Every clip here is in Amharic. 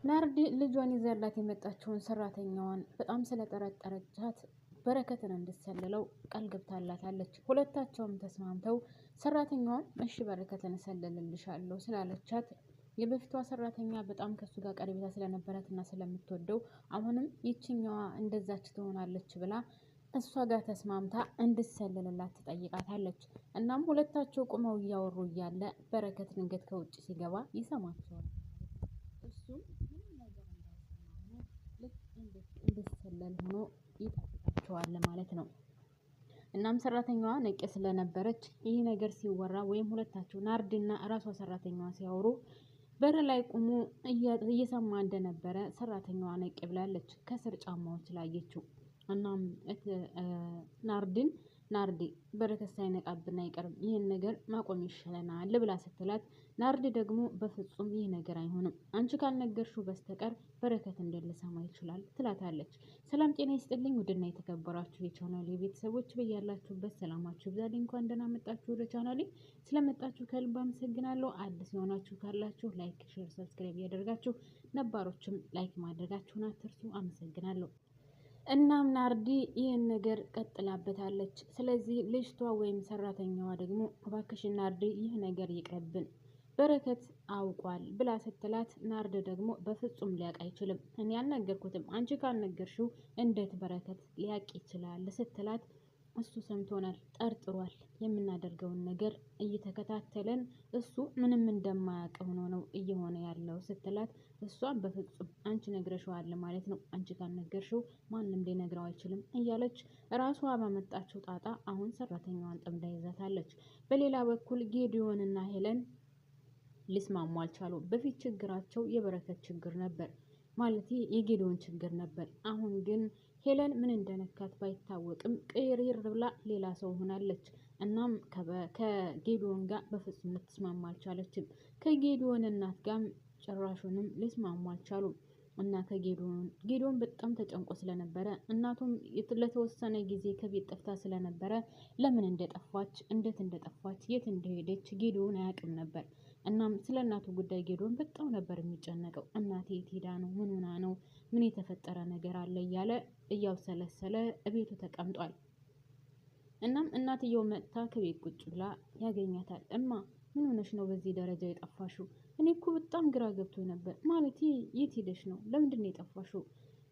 ናርዲ ልጇን ይዘላት የመጣችውን ሰራተኛዋን በጣም ስለጠረጠረቻት በረከትን እንድትሰልለው ቃል ገብታላታለች። ሁለታቸውም ተስማምተው ሰራተኛዋን እሺ በረከትን እሰልልልሻለሁ ስላለቻት የበፊቷ ሰራተኛ በጣም ከሱ ጋር ቀረቤታ ስለነበራትና ስለምትወደው አሁንም ይችኛዋ እንደዛች ትሆናለች ብላ እሷ ጋር ተስማምታ እንድትሰልልላት ትጠይቃታለች። እናም ሁለታቸው ቁመው እያወሩ እያለ በረከት ድንገት ከውጭ ሲገባ ይሰማቸዋል። እሱም ምንም ነገር እንዳይሰማ ሆኖ ልክ እንድትሰለል ሆኖ ይጠብቃቸዋል ማለት ነው። እናም ሰራተኛዋ ነቄ ስለነበረች ይህ ነገር ሲወራ ወይም ሁለታቸው ናርድና እራሷ ሰራተኛዋ ሲያወሩ በር ላይ ቁሞ እየሰማ እንደነበረ ሰራተኛዋ ነቄ ብላለች። ከስር ጫማዎች ላየችው። እናም ናርዲ በረከት ሳይነቃብን አይቀርም ይህን ነገር ማቆም ይሻለናል ብላ ስትላት፣ ናርዲ ደግሞ በፍጹም ይህ ነገር አይሆንም፣ አንቺ ካልነገርሽው በስተቀር በረከት እንዴት ሊሰማ ይችላል ትላታለች። ሰላም ጤና ይስጥልኝ ውድና የተከበራችሁ የቻናሌ ቤተሰቦች በያላችሁበት ሰላማችሁ ይብዛልኝ። እንኳን ደህና መጣችሁ ወደ ቻናሌ። ስለመጣችሁ ከልብ አመሰግናለሁ። አዲስ የሆናችሁ ካላችሁ ላይክ፣ ሼር፣ ሰብስክራይብ እያደረጋችሁ ነባሮችም ላይክ ማድረጋችሁን አትርሱ። አመሰግናለሁ። እናም ናርዲ ይህን ነገር ቀጥላበታለች። ስለዚህ ልጅቷ ወይም ሰራተኛዋ ደግሞ እባክሽን ናርዲ ይህ ነገር ይቅርብን በረከት አውቋል ብላ ስትላት፣ ናርድ ደግሞ በፍጹም ሊያውቅ አይችልም፣ እኔ አልነገርኩትም፣ አንቺ ካልነገርሽው እንዴት በረከት ሊያውቅ ይችላል ስትላት፣ እሱ ሰምቶናል፣ ጠርጥሯል፣ የምናደርገውን ነገር እየተከታተለን እሱ ምንም እንደማያውቅ ሆኖ ነው እየሆነ ያለው ስትላት፣ እሷን በፍጹም አንቺ ነግረሽዋል ማለት ነው፣ አንቺ ካልነገርሽው ማንም ሊነግረው አይችልም እያለች ራሷ ባመጣችው ጣጣ አሁን ሰራተኛዋን ጠምዳ ይዛታለች። በሌላ በኩል ጌዲዮንና ሄለን ሊስማሙ አልቻሉ። በፊት ችግራቸው የበረከት ችግር ነበር ማለት የጌዲዮን ችግር ነበር። አሁን ግን ሄለን ምን እንደነካት ባይታወቅም ቅይር ብላ ሌላ ሰው ሆናለች። እናም ከጌዲዮን ጋር በፍጹም ልትስማማ አልቻለችም። ከጌዲዮን እናት ጋር ጭራሹንም ሊስማሙ አልቻሉም። እና ጌዲዮን በጣም ተጨንቆ ስለነበረ እናቱም ለተወሰነ ጊዜ ከቤት ጠፍታ ስለነበረ ለምን እንደጠፋች እንዴት እንደጠፋች የት እንደሄደች ጌዲዮን አያውቅም ነበር። እናም ስለ እናቱ ጉዳይ ጌዲዮን በጣም ነበር የሚጨነቀው። እናቴ የት ሄዳ ነው? ምን ሆና ነው? ምን የተፈጠረ ነገር አለ? እያለ እያብሰለሰለ እቤቱ ተቀምጧል። እናም እናትየው መጥታ ከቤት ቁጭ ብላ ያገኛታል። እማ ምን ሆነሽ ነው በዚህ ደረጃ የጠፋሽው? እኔ እኮ በጣም ግራ ገብቶ ነበር። ማለት የት ሄደሽ ነው? ለምንድን ነው የጠፋሽው?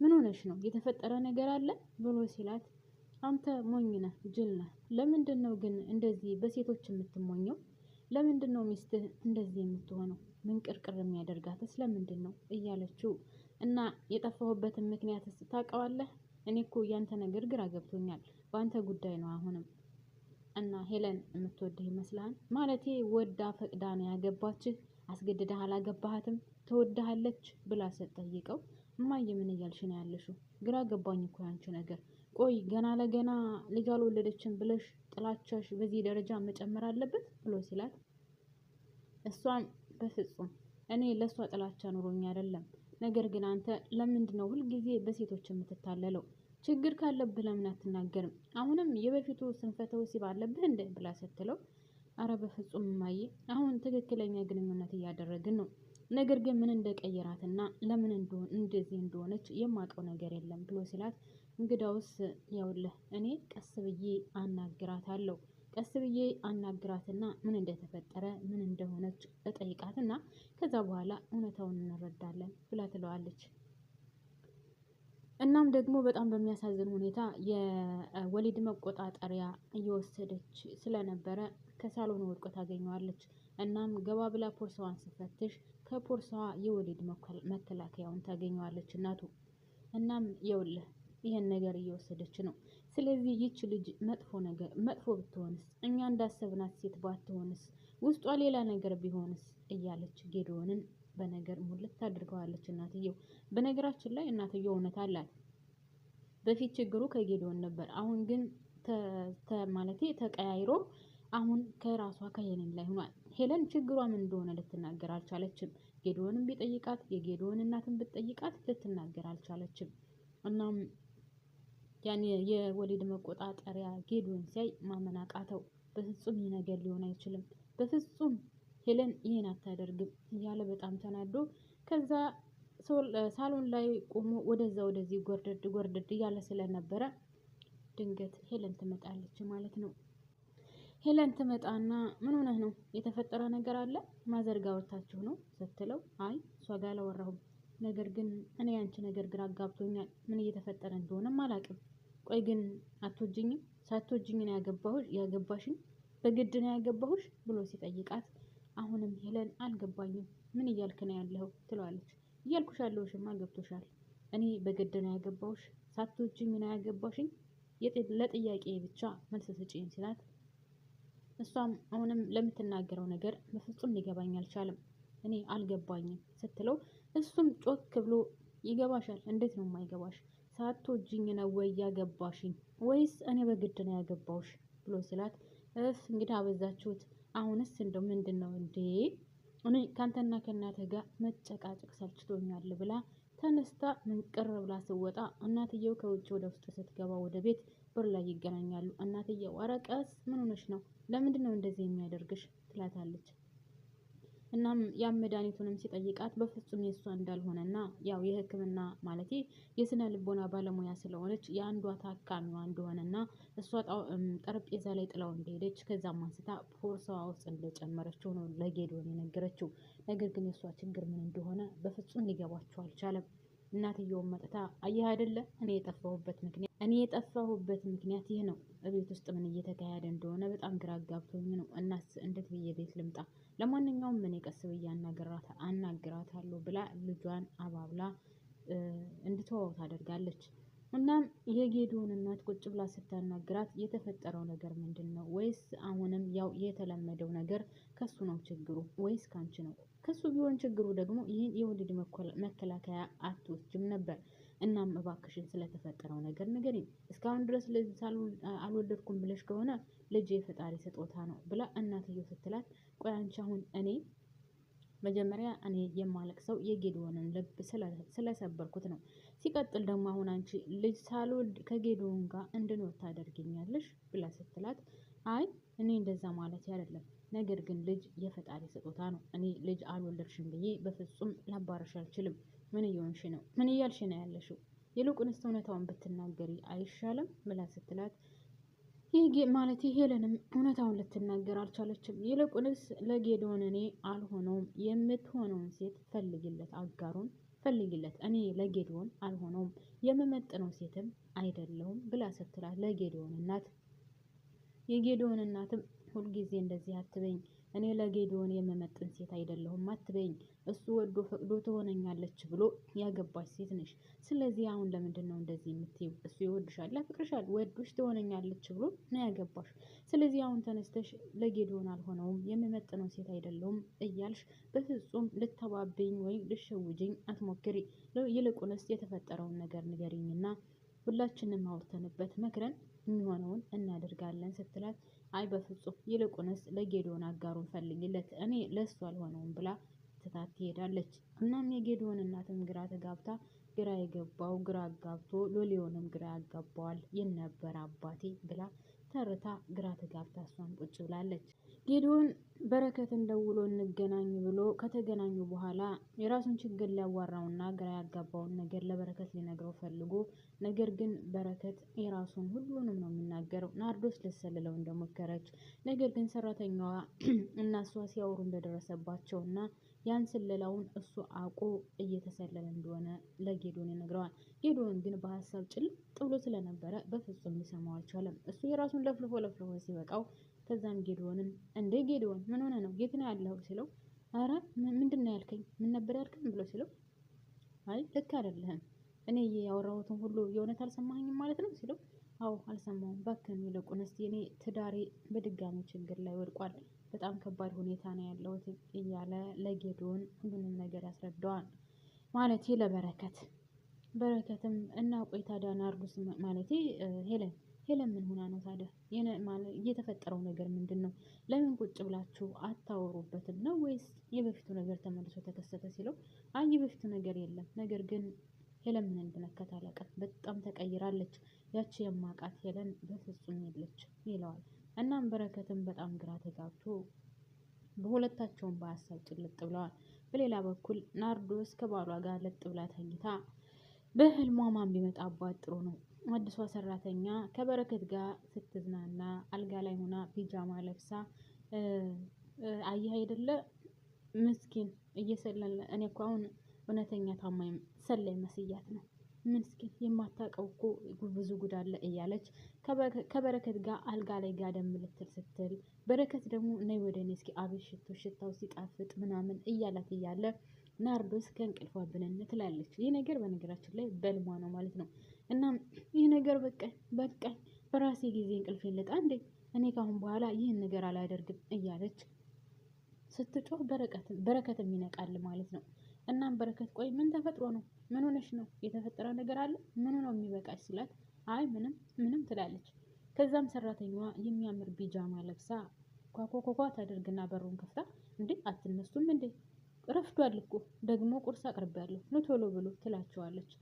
ምን ሆነሽ ነው? የተፈጠረ ነገር አለ ብሎ ሲላት፣ አንተ ሞኝ ነህ፣ ጅል ነህ። ለምንድን ነው ግን እንደዚህ በሴቶች የምትሞኘው? ለምንድን ነው ሚስትህ እንደዚህ የምትሆነው? ምን ቅርቅር የሚያደርጋትስ ለምንድን ነው እያለችው፣ እና የጠፋሁበትን ምክንያትስ ታውቀዋለህ? እኔ እኮ ያንተ ነገር ግራ ገብቶኛል። በአንተ ጉዳይ ነው አሁንም። እና ሄለን የምትወድህ ይመስልሃል? ማለቴ ወዳ ፈቅዳ ነው ያገባችህ? አስገድደህ አላገባሃትም? ትወድሃለች ብላ ስትጠይቀው፣ እማዬ ምን እያልሽ ነው ያለሽው? ግራ ገባኝ እኮ ያንቺ ነገር። ቆይ ገና ለገና ልጅ አልወለደችም ብለሽ ጥላቻሽ በዚህ ደረጃ መጨመር አለበት ብሎ ሲላት፣ እሷም በፍጹም እኔ ለእሷ ጥላቻ ኑሮኝ አይደለም። ነገር ግን አንተ ለምንድን ነው ሁልጊዜ በሴቶች የምትታለለው? ችግር ካለብህ ለምን አትናገርም? አሁንም የበፊቱ ስንፈተ ወሲብ አለብህ እንደ ብላ ስትለው፣ አረ በፍጹም እማዬ፣ አሁን ትክክለኛ ግንኙነት እያደረግን ነው። ነገር ግን ምን እንደቀየራትና ለምን እንደዚህ እንደሆነች የማውቀው ነገር የለም ብሎ ሲላት፣ እንግዳውስ ያውልህ እኔ ቀስ ብዬ አናግራታለሁ። ቀስ ብዬ አናግራትና ምን እንደተፈጠረ ምን እንደሆነች እጠይቃትና ከዛ በኋላ እውነታውን እንረዳለን ብላ ትለዋለች። እናም ደግሞ በጣም በሚያሳዝን ሁኔታ የወሊድ መቆጣጠሪያ እየወሰደች ስለነበረ ከሳሎን ወድቆ ታገኘዋለች። እናም ገባ ብላ ፖርሳዋን ስትፈትሽ ከፖርሳዋ የወሊድ መከላከያውን ታገኘዋለች እናቱ። እናም የውልህ ይህን ነገር እየወሰደች ነው። ስለዚህ ይች ልጅ መጥፎ ብትሆንስ? እኛ እንዳሰብናት ሴት ባትሆንስ? ውስጧ ሌላ ነገር ቢሆንስ? እያለች ጌዲዮንን በነገር ሙልት ታድርገዋለች እናትየው። በነገራችን ላይ እናትየው እውነት አላት። በፊት ችግሩ ከጌዲዮን ነበር። አሁን ግን ማለቴ ተቀያይሮ አሁን ከራሷ ከሄለን ላይ ሆኗል። ሄለን ችግሯ ምን እንደሆነ ልትናገር አልቻለችም። ጌዲዮንን ቢጠይቃት የጌዲዮን እናትን ብትጠይቃት ልትናገር አልቻለችም። እናም ያን የወሊድ መቆጣጠሪያ ጌዲዮን ሲያይ ማመን አቃተው። በፍጹም ይህ ነገር ሊሆን አይችልም፣ በፍጹም ሄለን ይህን አታደርግም እያለ በጣም ተናዶ ከዛ ሳሎን ላይ ቆሞ ወደዛ ወደዚህ ጎርደድ እያለ ስለነበረ ድንገት ሄለን ትመጣለች ማለት ነው። ሄለን ትመጣና ምን ሆነህ ነው? የተፈጠረ ነገር አለ? ማዘርጋ ወታችሁ ነው ስትለው አይ እሷ ጋር አላወራሁም፣ ነገር ግን እኔ ያንቺ ነገር ግራ አጋብቶኛል። ምን እየተፈጠረ እንደሆነም አላውቅም። ቆይ ግን አትወጂኝም? ሳትወጂኝ ነው ያገባሽኝ? በግድ ነው ያገባሁሽ ብሎ ሲጠይቃት አሁንም ሄለን አልገባኝም፣ ምን እያልክ ነው ያለኸው ትለዋለች። እያልኩሽ ያለሁሽማ ገብቶሻል። እኔ በግድ ነው ያገባሁሽ፣ ሳትወጂኝ ነው ያገባሽኝ። ለጥያቄ ብቻ መልስ ስጪኝ ሲላት እሷም አሁንም ለምትናገረው ነገር በፍጹም ሊገባኝ አልቻለም፣ እኔ አልገባኝም ስትለው እሱም ጮክ ብሎ ይገባሻል፣ እንዴት ነው የማይገባሽ? ሳትወጂኝ ነው ወይ ያገባሽኝ ወይስ እኔ በግድ ነው ያገባውሽ ብሎ ሲላት እንግዲህ አበዛችሁት፣ አሁንስ እንደው ምንድን ነው እንዴ? እኔ ካንተና ከእናትህ ጋር መጨቃጨቅ ሰልችቶኛል ብላ ተነስታ ምንቅር ብላ ስወጣ እናትየው ከውጭ ወደ ውስጥ ስትገባ ወደ ቤት በር ላይ ይገናኛሉ። እናትየው ኧረ ቀስ ምን ሆነሽ ነው? ለምንድን ነው እንደዚህ የሚያደርግሽ? ትላታለች። እናም ያም መድኃኒቱንም ሲጠይቃት በፍጹም የእሷ እንዳልሆነና ያው የሕክምና ማለቴ የስነ ልቦና ባለሙያ ስለሆነች የአንዷ ታካሚዋ እንደሆነና እሷ ጠረጴዛ ላይ ጥላው እንደሄደች ከዛም አንስታ ቦርሳዋ ውስጥ እንደጨመረችው ነው ለጌዶን የነገረችው። ነገር ግን የእሷ ችግር ምን እንደሆነ በፍጹም ሊገባቸው አልቻለም። እናትየውም መጥታ አየህ አይደለ እኔ የጠፋሁበት ምክንያት ይህ ነው። በቤት ውስጥ ምን እየተካሄደ እንደሆነ በጣም ግራ አጋብቶኝ ነው። እናስ እንዴት ብዬ ቤት ልምጣ? ለማንኛውም እኔ ቀስ ብዬ አናግራታለሁ ብላ ልጇን አባብላ እንድትወው ታደርጋለች። እናም የጌዶን እናት ቁጭ ብላ ስታናግራት የተፈጠረው ነገር ምንድን ነው? ወይስ አሁንም ያው የተለመደው ነገር ከሱ ነው ችግሩ ወይስ ካንቺ ነው? ከሱ ቢሆን ችግሩ ደግሞ ይህን የወሊድ መከላከያ አትወስጅም ነበር። እናም እባክሽን ስለተፈጠረው ነገር ንገሪኝ። እስካሁን ድረስ ልጅ አልወለድኩም ብለሽ ከሆነ ልጅ የፈጣሪ ስጦታ ነው ብላ እናትየው ስትላት፣ ቆይ አንቺ አሁን መጀመሪያ እኔ የማለቅሰው የጌዶንን ልብ ስለሰበርኩት ነው። ሲቀጥል ደግሞ አሁን አንቺ ልጅ ሳልወልድ ከጌዶን ጋር እንድኖር ታደርጊኛለሽ ብላ ስትላት፣ አይ እኔ እንደዛ ማለት አይደለም፣ ነገር ግን ልጅ የፈጣሪ ስጦታ ነው። እኔ ልጅ አልወለድሽም ብዬ በፍጹም ላባረሽ አልችልም። ምን እየሆንሽ ነው? ምን እያልሽ ነው ያለሽው? ይልቁንስ እውነታውን ብትናገሪ አይሻልም ብላ ስትላት ማለት ሄለንም እውነታውን ልትናገር አልቻለችም። ይልቁንስ ለጌዶን እኔ አልሆነውም፣ የምትሆነውን ሴት ፈልጊለት፣ አጋሩን ፈልጊለት፣ እኔ ለጌዶን አልሆነውም፣ የምመጥነው ሴትም አይደለሁም ብላ ስትላት ለጌዶን እናት የጌዶን እናትም ሁልጊዜ እንደዚህ አትበኝ፣ እኔ ለጌዶን የምመጥን ሴት አይደለሁም አትበኝ፣ እሱ ወዶ ፈቅዶ ትሆነኛለች ብሎ ያገባች ሴት ነሽ። ስለዚህ አሁን ለምንድን ነው እንደዚህ የምትይው? እሱ ይወድሻል፣ ያፍቅርሻል፣ ወዶሽ ትሆነኛለች ብሎ ነው ያገባሽ። ስለዚህ አሁን ተነስተሽ ለጌዶን አልሆነውም፣ የምመጥነው ሴት አይደለሁም እያልሽ በፍጹም ልተባብኝ ወይም ልሸውጅኝ አትሞክሪ። ይልቁንስ የተፈጠረውን ነገር ንገሪኝና ሁላችንም አውርተንበት መክረን የሚሆነውን እናደርጋለን ስትላት፣ አይ በፍጹም ይልቁንስ ለጌዶን አጋሩን ፈልጊለት፣ እኔ ለሱ አልሆነውም ብላ ትታት ትሄዳለች። እናም የጌዶን እናትም ግራ ተጋብታ ግራ የገባው ግራ አጋብቶ ሎሌውንም ግራ ያጋባዋል የነበረ አባቴ ብላ ተርታ ግራ ተጋብታ እሷን ቁጭ ብላለች። ጌዶን በረከትን ደውሎ እንገናኝ ብሎ ከተገናኙ በኋላ የራሱን ችግር ሊያዋራውና ግራ ያጋባውን ነገር ለበረከት ሊነግረው ፈልጎ፣ ነገር ግን በረከት የራሱን ሁሉንም ነው የሚናገረው። ናርዶስ ልትሰልለው እንደሞከረች፣ ነገር ግን ሰራተኛዋ እና እሷ ሲያወሩ እንደደረሰባቸው እና ያን ስለላውን እሱ አውቆ እየተሰለለ እንደሆነ ለጌዶን ይነግረዋል። ጌዶን ግን በሀሳብ ጭልጥ ብሎ ስለነበረ በፍጹም ሊሰማው አልቻለም። እሱ የራሱን ለፍልፎ ሲበቃው ከዛም ጌዶንን እንዴ ጌዶን ምን ሆነ ነው? የት ነው ያለው ሲለው፣ አረ ምንድን ነው ያልከኝ? ምን ነበር ያልከኝ ብሎ ሲለው፣ አይ ልክ አይደለህም፣ እኔ ያወራሁትን ሁሉ የእውነት አልሰማኸኝም ማለት ነው ሲለው፣ አዎ አልሰማሁም፣ እባክህን ይልቁንስ የኔ ትዳሬ በድጋሚ ችግር ላይ ወድቋል፣ በጣም ከባድ ሁኔታ ነው ያለሁት እያለ ለጌዶን ሁሉንም ነገር ያስረዳዋል። ማለቴ ለበረከት በረከትም እና ቆይ ታዲያ ናርዶስ ማለቴ ሄለን ምን ሆና ነው ታዲያ? የተፈጠረው ነገር ምንድን ነው? ለምን ቁጭ ብላችሁ አታወሩበትም ነው ወይስ የበፊቱ ነገር ተመልሶ ተከሰተ ሲለው፣ አይ የበፊቱ ነገር የለም፣ ነገር ግን ሄለን ምን እንደነካት አላውቅም፣ በጣም ተቀይራለች፣ ያቺ የማውቃት ሄለን በፍጹም የለች ይለዋል። እናም በረከትም በጣም ግራ ተጋብቶ በሁለታቸውም በሀሳብ ጭልጥ ብለዋል። በሌላ በኩል ናርዶስ ከባሏ ጋር ለጥ ብላ ተኝታ በህልሟ ማን ቢመጣባት ጥሩ ነው? አዲሷ ሰራተኛ ከበረከት ጋር ስትዝናና አልጋ ላይ ሆና ፒጃማ ለብሳ አየህ አይደለ ምስኪን እየሰለለ እኔ እኮ አሁን እውነተኛ ታማኝ ሰላይ መስያት ነው። ምስኪን የማታውቀው እኮ ብዙ ጉድ አለ እያለች ከበረከት ጋር አልጋ ላይ ጋደም ልትል ስትል በረከት ደግሞ ነይ ወደ እኔ እስኪ አቤት ሽታው ሲጣፍጥ ምናምን እያላት እያለ ናርዶስ ከእንቅልፏ ብንን ትላለች። ይህ ነገር በነገራችን ላይ በልሟ ነው ማለት ነው። እናም ይህ ነገር በቃኝ በራሴ ጊዜ እንቅልፌን ልጣ እንዴ እኔ ካሁን በኋላ ይህን ነገር አላደርግም እያለች ስትጮህ በረከትም ይነቃል ማለት ነው። እናም በረከት ቆይ ምን ተፈጥሮ ነው? ምን ሆነሽ ነው? የተፈጠረ ነገር አለ? ምኑ ነው የሚበቃሽ ሲላት አይ ምንም ትላለች። ከዛም ሰራተኛዋ የሚያምር ቢጃማ ለብሳ ኳኳኳኳ ታደርግና በሩን ከፍታ እንዴ አትነሱም እንዴ ረፍዷል እኮ ደግሞ ቁርስ አቅርቤያለሁ ኑ ቶሎ ብሎ ትላቸዋለች።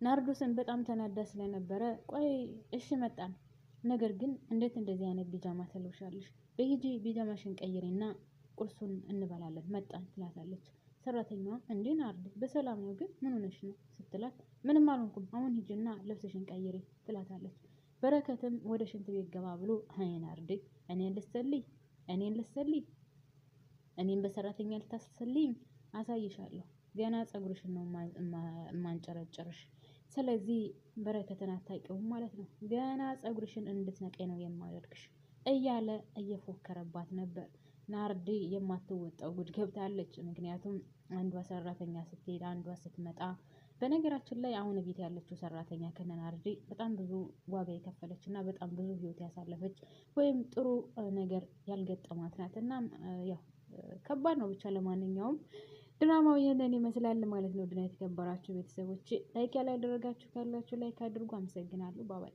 ናርዶስን በጣም ተናዳ ስለነበረ ቆይ እሺ መጣን፣ ነገር ግን እንዴት እንደዚህ አይነት ቢጃማ ተለብሻለሽ? በሂጂ ቢጃማሽን ቀይሬና ቁርሱን እንበላለን መጣን ትላታለች። ሰራተኛዋ እንዴ ናርድ በሰላም ነው ግን ምን ሆነሽ ነው ስትላት ምንም አልሆንኩም አሁን ሂጂና ልብስሽን ቀይሬ ትላታለች። በረከትም ወደ ሽንት ቤት ገባ ብሎ አይ ናርድ እኔን ልትሰልይ እኔን በሰራተኛ ልታስሰልይኝ አሳይሻለሁ፣ ገና ፀጉርሽን ነው ማንጨረጨርሽ፣ ስለዚህ በረከትን አታውቂውም ማለት ነው፣ ገና ፀጉርሽን እንድትነቀይ ነው የማደርግሽ እያለ እየፎከረባት ነበር። ናርዲ የማትወጣው ጉድ ገብታለች። ምክንያቱም አንዷ ሰራተኛ ስትሄድ አንዷ ስትመጣ፣ በነገራችን ላይ አሁን ቤት ያለችው ሰራተኛ ከነናርዲ በጣም ብዙ ዋጋ የከፈለች እና በጣም ብዙ ህይወት ያሳለፈች ወይም ጥሩ ነገር ያልገጠማት ናት እና ያው ከባድ ነው። ብቻ ለማንኛውም ድራማው ይህንን ይመስላል ማለት ነው። ድና የተከበራችሁ ቤተሰቦች ላይክ ያላደረጋችሁ ካላችሁ ላይክ አድርጉ። አመሰግናለሁ። ባባይ